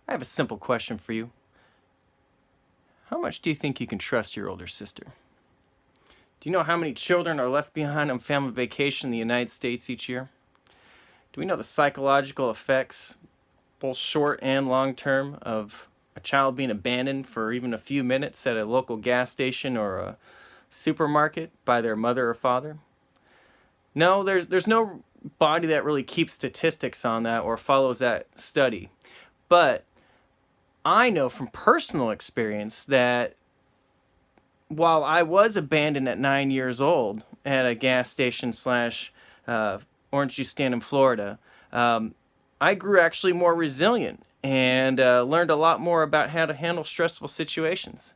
I have a simple question for you. How much do you think you can trust your older sister? Do you know how many children are left behind on family vacation in the United States each year? Do we know the psychological effects, both short and long term, of a child being abandoned for even a few minutes at a local gas station or a supermarket by their mother or father? No, there's no body that really keeps statistics on that or follows that study. But I know from personal experience that while I was abandoned at 9 years old at a gas station slash orange juice stand in Florida, I grew actually more resilient and learned a lot more about how to handle stressful situations.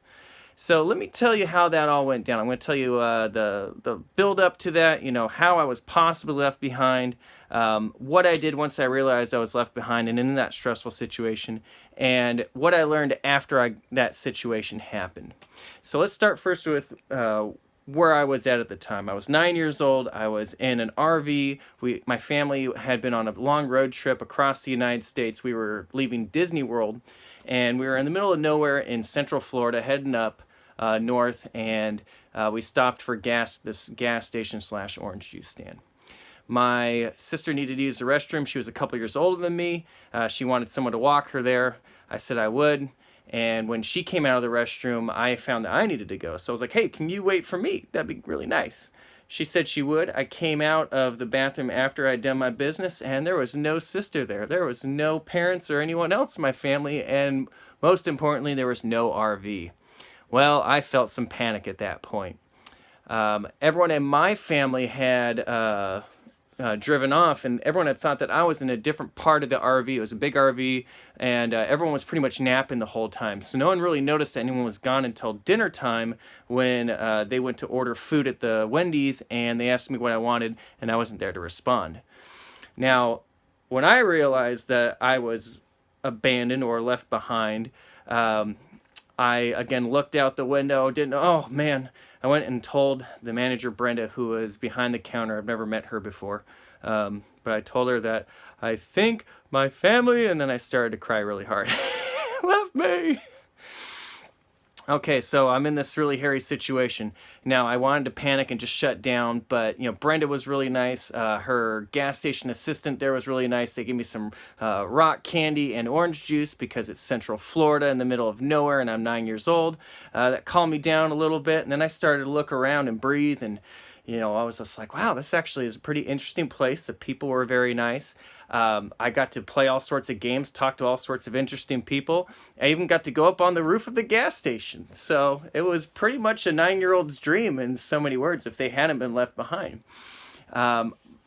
So let me tell you how that all went down. I'm going to tell you the build up to that, how I was possibly left behind, what I did once I realized I was left behind and in that stressful situation, and what I learned after that situation happened. So let's start first with where I was at the time. I was 9 years old. I was in an RV. My family had been on a long road trip across the United States. We were leaving Disney World, and we were in the middle of nowhere in Central Florida, heading up north, and we stopped for this gas station slash orange juice stand. My sister needed to use the restroom. She was a couple years older than me. She wanted someone to walk her there. I said I would. And when she came out of the restroom, I found that I needed to go. So I was like, hey, can you wait for me? That'd be really nice. She said she would. I came out of the bathroom after I'd done my business, and there was no sister there. There was no parents or anyone else in my family, and most importantly, there was no RV. Well, I felt some panic at that point. Everyone in my family had driven off, and everyone had thought that I was in a different part of the RV. It was a big RV, and everyone was pretty much napping the whole time. So no one really noticed that anyone was gone until dinner time when they went to order food at the Wendy's, and they asked me what I wanted, and I wasn't there to respond. Now, when I realized that I was abandoned or left behind, I again looked out the window, oh man, I went and told the manager, Brenda, who was behind the counter. I've never met her before. But I told her that I think my family, and then I started to cry really hard. Left me. Okay, so I'm in this really hairy situation. Now, I wanted to panic and just shut down, but, Brenda was really nice. Her gas station assistant there was really nice. They gave me some rock candy and orange juice because it's Central Florida in the middle of nowhere, and I'm 9 years old. That calmed me down a little bit, and then I started to look around and breathe, and I was just like, wow, this actually is a pretty interesting place. The people were very nice. I got to play all sorts of games, talk to all sorts of interesting people. I even got to go up on the roof of the gas station. So it was pretty much a 9-year-old's dream in so many words if they hadn't been left behind.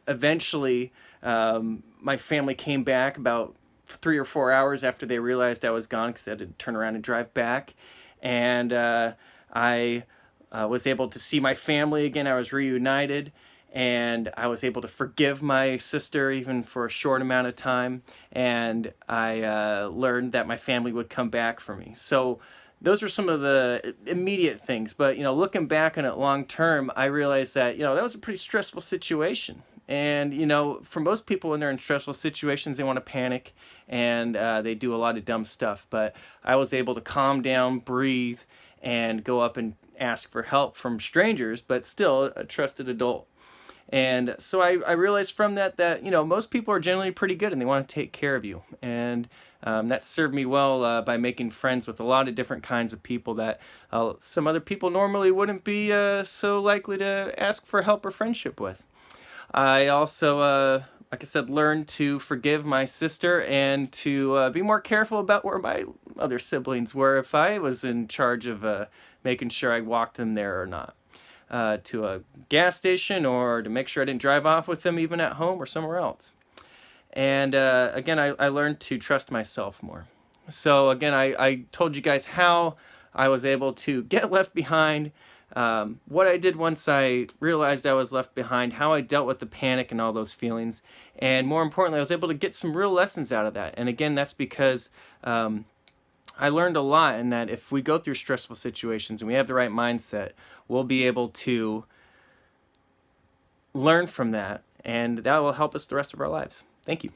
Eventually, my family came back about 3 or 4 hours after they realized I was gone because I had to turn around and drive back. And I was able to see my family again. I was reunited. And I was able to forgive my sister even for a short amount of time. And I learned that my family would come back for me. So those were some of the immediate things. But, looking back on it long term, I realized that, that was a pretty stressful situation. And, for most people when they're in stressful situations, they want to panic and they do a lot of dumb stuff. But I was able to calm down, breathe, and go up and ask for help from strangers, but still a trusted adult. And so I realized from that most people are generally pretty good and they want to take care of you. And that served me well by making friends with a lot of different kinds of people that some other people normally wouldn't be so likely to ask for help or friendship with. I also, like I said, learned to forgive my sister and to be more careful about where my other siblings were if I was in charge of making sure I walked them there or not. To a gas station or to make sure I didn't drive off with them even at home or somewhere else. And again, I learned to trust myself more. So again, I told you guys how I was able to get left behind, what I did once I realized I was left behind, how I dealt with the panic and all those feelings, and more importantly, I was able to get some real lessons out of that. And again, that's because I learned a lot in that if we go through stressful situations and we have the right mindset, we'll be able to learn from that, and that will help us the rest of our lives. Thank you.